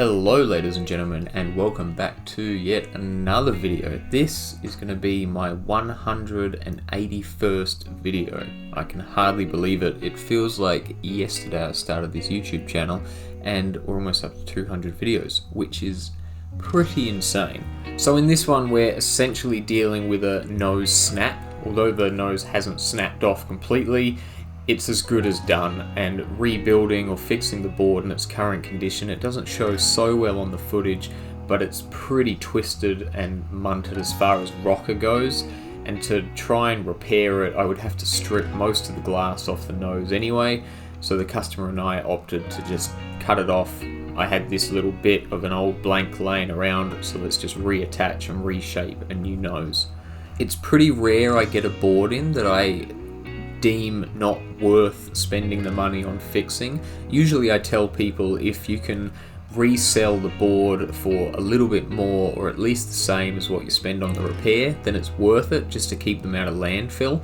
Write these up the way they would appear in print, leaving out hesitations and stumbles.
Hello ladies and gentlemen, and welcome back to yet another video. This is going to be my 181st video. I can hardly believe it. It feels like yesterday I started this YouTube channel and we're almost up to 200 videos, which is pretty insane. So in this one we're essentially dealing with a nose snap. Although the nose hasn't snapped off completely, it's as good as done, and rebuilding or fixing the board in its current condition, it doesn't show so well on the footage, but it's pretty twisted and munted as far as rocker goes, and to try and repair it I would have to strip most of the glass off the nose anyway, so the customer and I opted to just cut it off. I had this little bit of an old blank laying around, so let's just reattach and reshape a new nose. It's pretty rare I get a board in that I deem not worth spending the money on fixing. Usually I tell people if you can resell the board for a little bit more, or at least the same as what you spend on the repair, then it's worth it just to keep them out of landfill.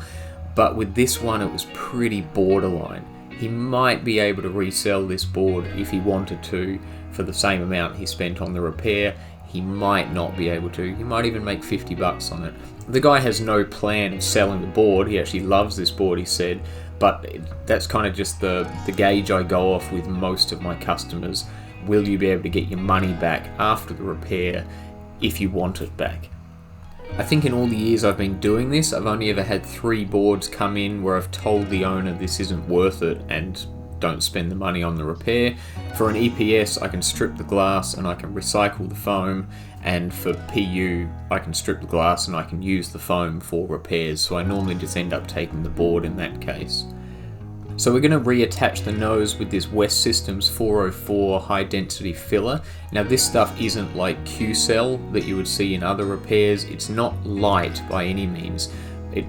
But with this one it was pretty borderline. He might be able to resell this board if he wanted to for the same amount he spent on the repair. He might not be able to. He might even make 50 bucks on it. The guy has no plan of selling the board. He actually loves this board, he said, but that's kind of just the gauge I go off with most of my customers. Will you be able to get your money back after the repair if you want it back? I think in all the years I've been doing this, I've only ever had 3 boards come in where I've told the owner this isn't worth it and don't spend the money on the repair. For an EPS I can strip the glass and I can recycle the foam, and for PU I can strip the glass and I can use the foam for repairs, so I normally just end up taking the board in that case. So we're going to reattach the nose with this West Systems 404 high density filler. Now this stuff isn't like Q-Cell that you would see in other repairs. It's not light by any means. It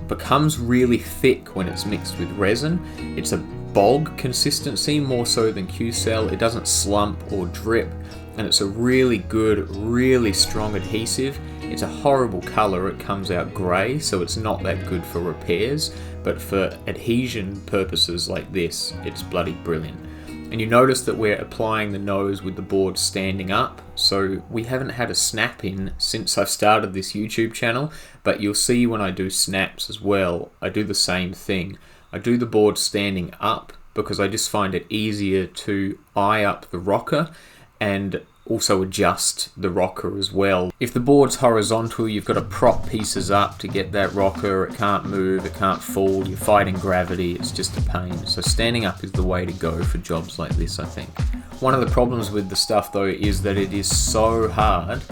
becomes really thick when it's mixed with resin. It's a bog consistency more so than Q-Cell. It doesn't slump or drip, and it's a really good, really strong adhesive. It's a horrible color. It comes out gray, so it's not that good for repairs, but for adhesion purposes like this, it's bloody brilliant. And you notice that we're applying the nose with the board standing up, so we haven't had a snap in since I've started this YouTube channel, but you'll see when I do snaps as well, I do the same thing. I do the board standing up because I just find it easier to eye up the rocker and also adjust the rocker as well. If the board's horizontal, you've got to prop pieces up to get that rocker. It can't move, it can't fall, you're fighting gravity, it's just a pain. So standing up is the way to go for jobs like this, I think. One of the problems with the stuff though is that it is so hard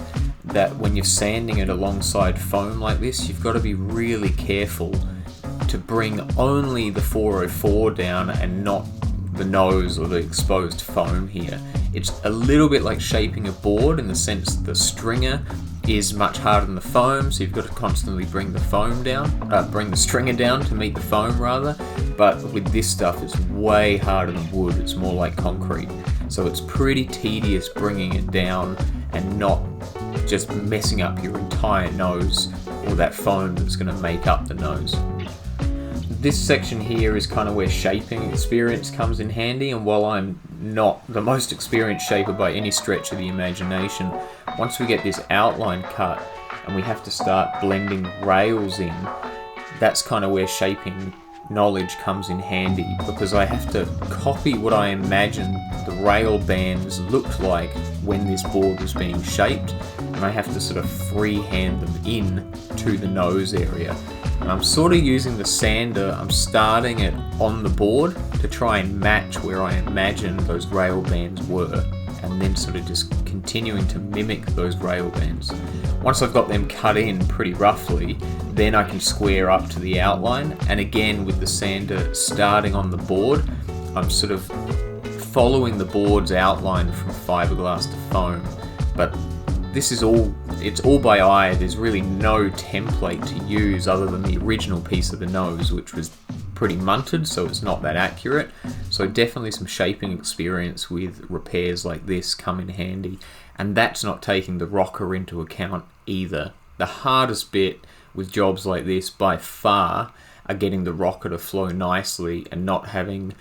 that when you're sanding it alongside foam like this, you've got to be really careful to bring only the 404 down and not the nose or the exposed foam here. It's a little bit like shaping a board in the sense that the stringer is much harder than the foam, so you've got to constantly bring the foam down, bring the stringer down to meet the foam rather. But with this stuff it's way harder than wood, it's more like concrete. So it's pretty tedious bringing it down and not just messing up your entire nose or that foam that's going to make up the nose. This section here is kind of where shaping experience comes in handy, and while I'm not the most experienced shaper by any stretch of the imagination, once we get this outline cut and we have to start blending rails in, that's kind of where shaping knowledge comes in handy, because I have to copy what I imagine the rail bands looked like when this board was being shaped, and I have to sort of freehand them in to the nose area. And I'm sort of using the sander, I'm starting it on the board to try and match where I imagine those rail bands were, and then sort of just continuing to mimic those rail bands. Once I've got them cut in pretty roughly, then I can square up to the outline, and again with the sander starting on the board, I'm sort of following the board's outline from fiberglass to foam. But this is it's all by eye. There's really no template to use other than the original piece of the nose, which was pretty munted, so it's not that accurate. So definitely some shaping experience with repairs like this come in handy, and that's not taking the rocker into account either. The hardest bit with jobs like this by far are getting the rocker to flow nicely and not having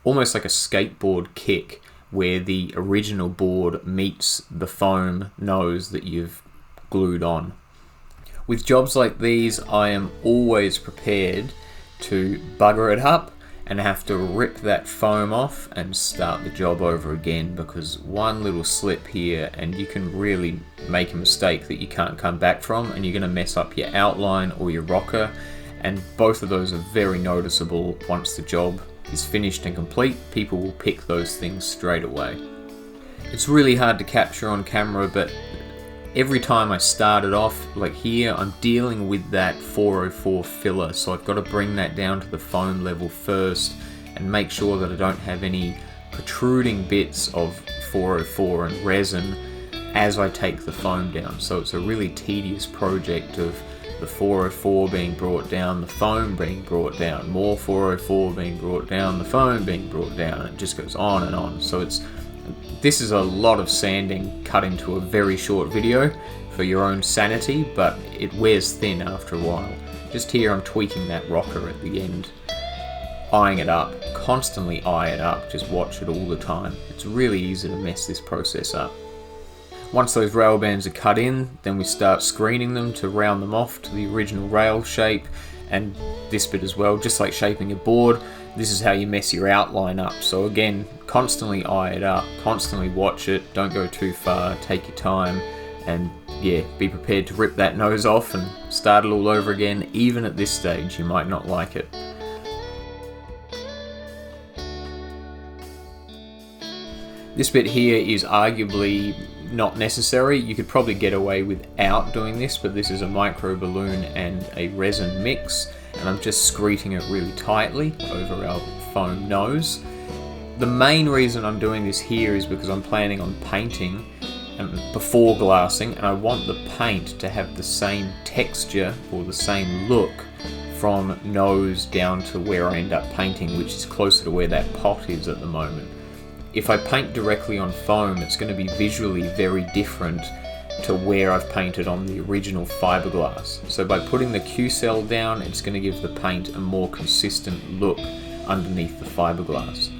almost like a skateboard kick where the original board meets the foam nose that you've glued on. With jobs like these, I am always prepared to bugger it up and have to rip that foam off and start the job over again, because one little slip here and you can really make a mistake that you can't come back from, and you're going to mess up your outline or your rocker, and both of those are very noticeable. Once the job is finished and complete, people will pick those things straight away. It's really hard to capture on camera, but every time I start it off, like here, I'm dealing with that 404 filler, so I've got to bring that down to the foam level first and make sure that I don't have any protruding bits of 404 and resin as I take the foam down. So it's a really tedious project of the 404 being brought down, the foam being brought down, more 404 being brought down, the foam being brought down, and it just goes on and on. So this is a lot of sanding cut into a very short video for your own sanity, but it wears thin after a while. Just here I'm tweaking that rocker at the end, eyeing it up, constantly eye it up, just watch it all the time. It's really easy to mess this process up. Once those rail bands are cut in, then we start screening them to round them off to the original rail shape, and this bit as well, just like shaping a board. This is how you mess your outline up. So again, constantly eye it up, constantly watch it, don't go too far, take your time, and yeah, be prepared to rip that nose off and start it all over again. Even at this stage, you might not like it. This bit here is arguably not necessary. You could probably get away without doing this, but this is a micro balloon and a resin mix, and I'm just screeting it really tightly over our foam nose. The main reason I'm doing this here is because I'm planning on painting before glassing, and I want the paint to have the same texture or the same look from nose down to where I end up painting, which is closer to where that pot is at the moment. If I paint directly on foam, it's going to be visually very different to where I've painted on the original fiberglass. So by putting the Q-cell down, it's going to give the paint a more consistent look underneath the fiberglass.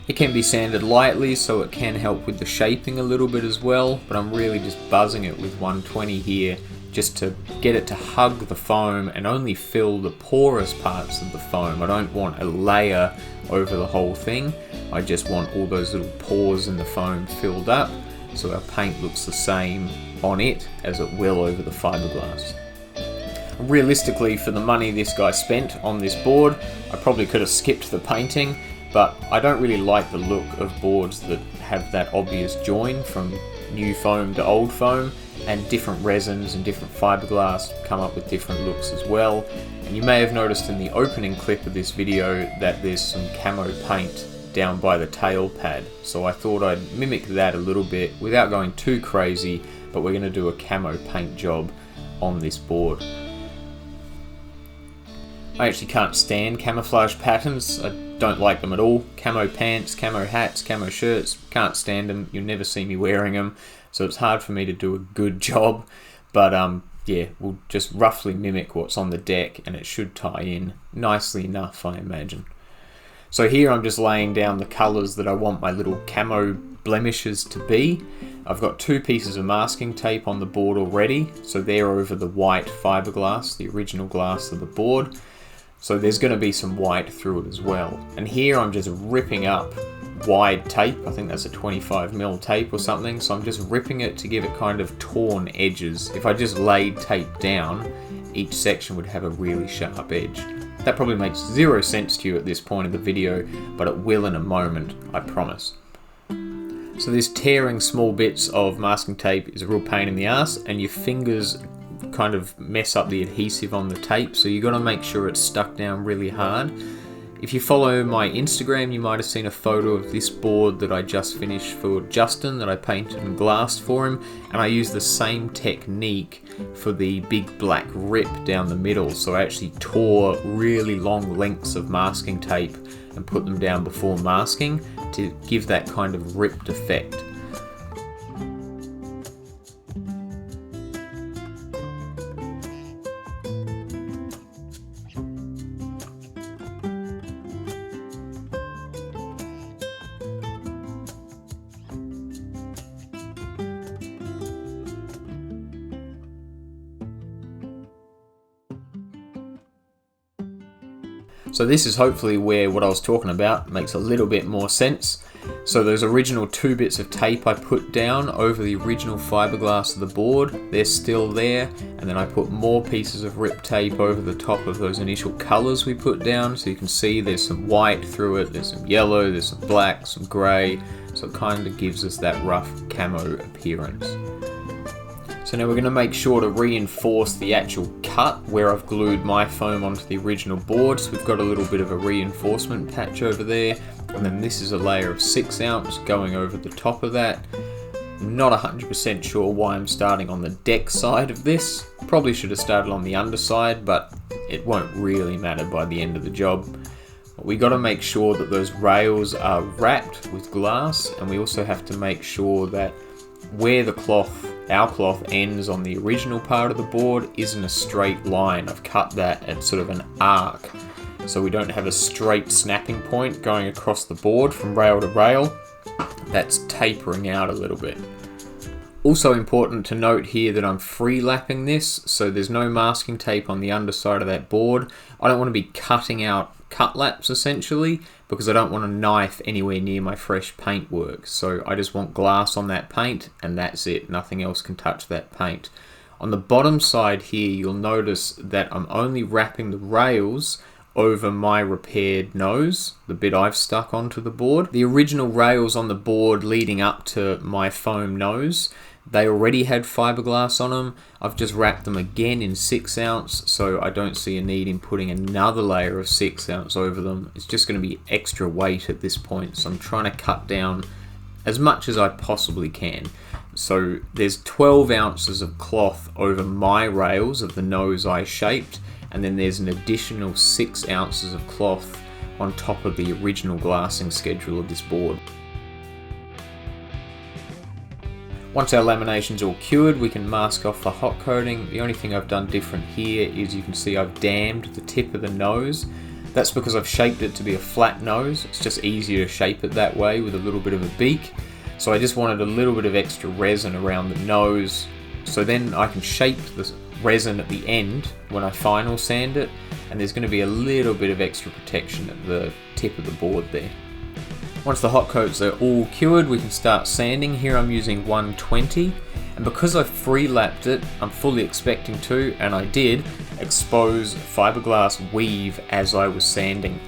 It can be sanded lightly, so it can help with the shaping a little bit as well, but I'm really just buzzing it with 120 here just to get it to hug the foam and only fill the porous parts of the foam. I don't want a layer over the whole thing. I just want all those little pores in the foam filled up, so our paint looks the same on it as it will over the fiberglass. Realistically, for the money this guy spent on this board, I probably could have skipped the painting, but I don't really like the look of boards that have that obvious join from new foam to old foam, and different resins and different fiberglass come up with different looks as well. And you may have noticed in the opening clip of this video that there's some camo paint down by the tail pad, so I thought I'd mimic that a little bit without going too crazy, but we're going to do a camo paint job on this board. I actually can't stand camouflage patterns. I don't like them at all. Camo pants, camo hats, camo shirts, can't stand them. You'll never see me wearing them, so it's hard for me to do a good job. But yeah, we'll just roughly mimic what's on the deck and it should tie in nicely enough, I imagine. So here I'm just laying down the colours that I want my little camo blemishes to be. I've got 2 pieces of masking tape on the board already, so they're over the white fiberglass, the original glass of the board. So there's going to be some white through it as well. And here I'm just ripping up wide tape. I think that's a 25mm tape or something. So I'm just ripping it to give it kind of torn edges. If I just laid tape down, each section would have a really sharp edge. That probably makes 0 sense to you at this point of the video, but it will in a moment, I promise. So this tearing small bits of masking tape is a real pain in the ass, and your fingers kind of mess up the adhesive on the tape, so you got to make sure it's stuck down really hard. If you follow my Instagram, you might have seen a photo of this board that I just finished for Justin, that I painted and glassed for him, and I used the same technique for the big black rip down the middle. So I actually tore really long lengths of masking tape and put them down before masking to give that kind of ripped effect. So this is hopefully where what I was talking about makes a little bit more sense. So those original 2 bits of tape I put down over the original fiberglass of the board, they're still there, and then I put more pieces of rip tape over the top of those initial colours we put down, so you can see there's some white through it, there's some yellow, there's some black, some grey, so it kind of gives us that rough camo appearance. So now we're going to make sure to reinforce the actual cut where I've glued my foam onto the original board. So we've got a little bit of a reinforcement patch over there, and then this is a layer of 6 ounce going over the top of that. Not 100% sure why I'm starting on the deck side of this. Probably should have started on the underside, but it won't really matter by the end of the job. We got to make sure that those rails are wrapped with glass, and we also have to make sure that where the cloth, our cloth, ends on the original part of the board isn't a straight line. I've cut that at sort of an arc, so we don't have a straight snapping point going across the board from rail to rail. That's tapering out a little bit. Also important to note here that I'm free lapping this, so there's no masking tape on the underside of that board. I don't want to be cutting out cut laps essentially, because I don't want a knife anywhere near my fresh paint work. So I just want glass on that paint, and that's it. Nothing else can touch that paint. On the bottom side here, you'll notice that I'm only wrapping the rails over my repaired nose, the bit I've stuck onto the board. The original rails on the board leading up to my foam nose, they already had fiberglass on them. I've just wrapped them again in 6 ounce, so I don't see a need in putting another layer of 6 ounce over them. It's just going to be extra weight at this point, so I'm trying to cut down as much as I possibly can. So there's 12 ounces of cloth over my rails of the nose I shaped, and then there's an additional 6 ounces of cloth on top of the original glassing schedule of this board. Once our lamination's all cured, we can mask off the hot coating. The only thing I've done different here is you can see I've dammed the tip of the nose. That's because I've shaped it to be a flat nose. It's just easier to shape it that way with a little bit of a beak. So I just wanted a little bit of extra resin around the nose, so then I can shape the resin at the end when I final sand it, and there's going to be a little bit of extra protection at the tip of the board there. Once the hot coats are all cured, we can start sanding. Here I'm using 120, and because I've free lapped it, I'm fully expecting to, and I did, expose fiberglass weave as I was sanding.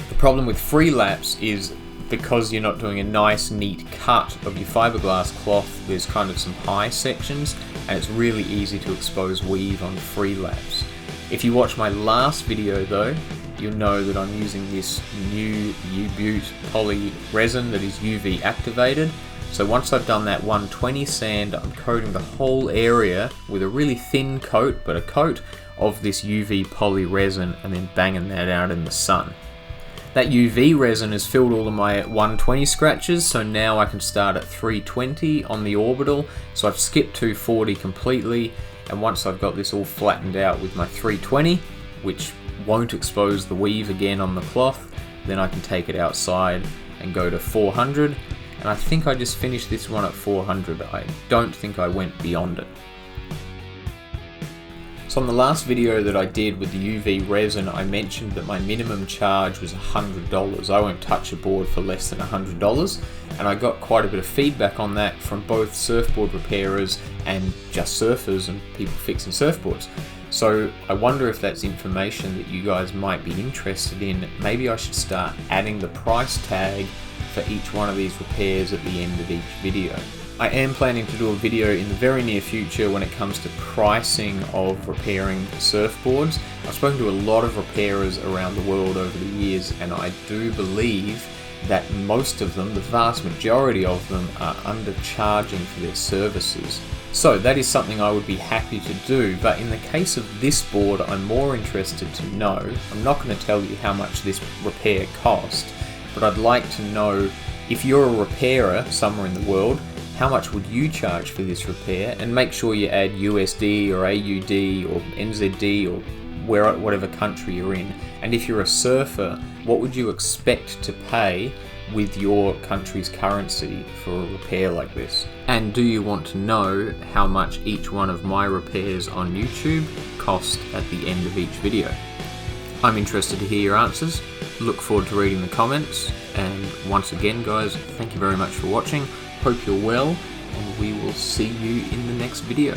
The problem with free laps is because you're not doing a nice neat cut of your fiberglass cloth, there's kind of some high sections, and it's really easy to expose weave on free laps. If you watch my last video though, you'll know that I'm using this new U-Butte poly resin that is UV activated. So once I've done that 120 sand, I'm coating the whole area with a really thin coat, but a coat of this UV poly resin, and then banging that out in the sun. That UV resin has filled all of my 120 scratches, so now I can start at 320 on the orbital. So I've skipped 240 completely, and once I've got this all flattened out with my 320, which won't expose the weave again on the cloth, then I can take it outside and go to 400, and I think I just finished this one at 400. I don't think I went beyond it. So on the last video that I did with the UV resin, I mentioned that my minimum charge was $100. I won't touch a board for less than $100, and I got quite a bit of feedback on that from both surfboard repairers and just surfers and people fixing surfboards. So I wonder if that's information that you guys might be interested in. Maybe I should start adding the price tag for each one of these repairs at the end of each video. I am planning to do a video in the very near future when it comes to pricing of repairing surfboards. I've spoken to a lot of repairers around the world over the years, and I do believe that most of them, the vast majority of them, are undercharging for their services. So that is something I would be happy to do, but in the case of this board, I'm more interested to know. I'm not going to tell you how much this repair cost, but I'd like to know, if you're a repairer somewhere in the world, how much would you charge for this repair? And make sure you add USD or AUD or NZD or whatever country you're in. And if you're a surfer, what would you expect to pay with your country's currency for a repair like this? And do you want to know how much each one of my repairs on YouTube cost at the end of each video? I'm interested to hear your answers. Look forward to reading the comments. And once again, guys, thank you very much for watching. Hope you're well, and we will see you in the next video.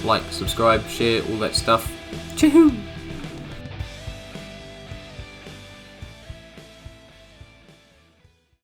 Like, subscribe, share, all that stuff. Choo-hoo!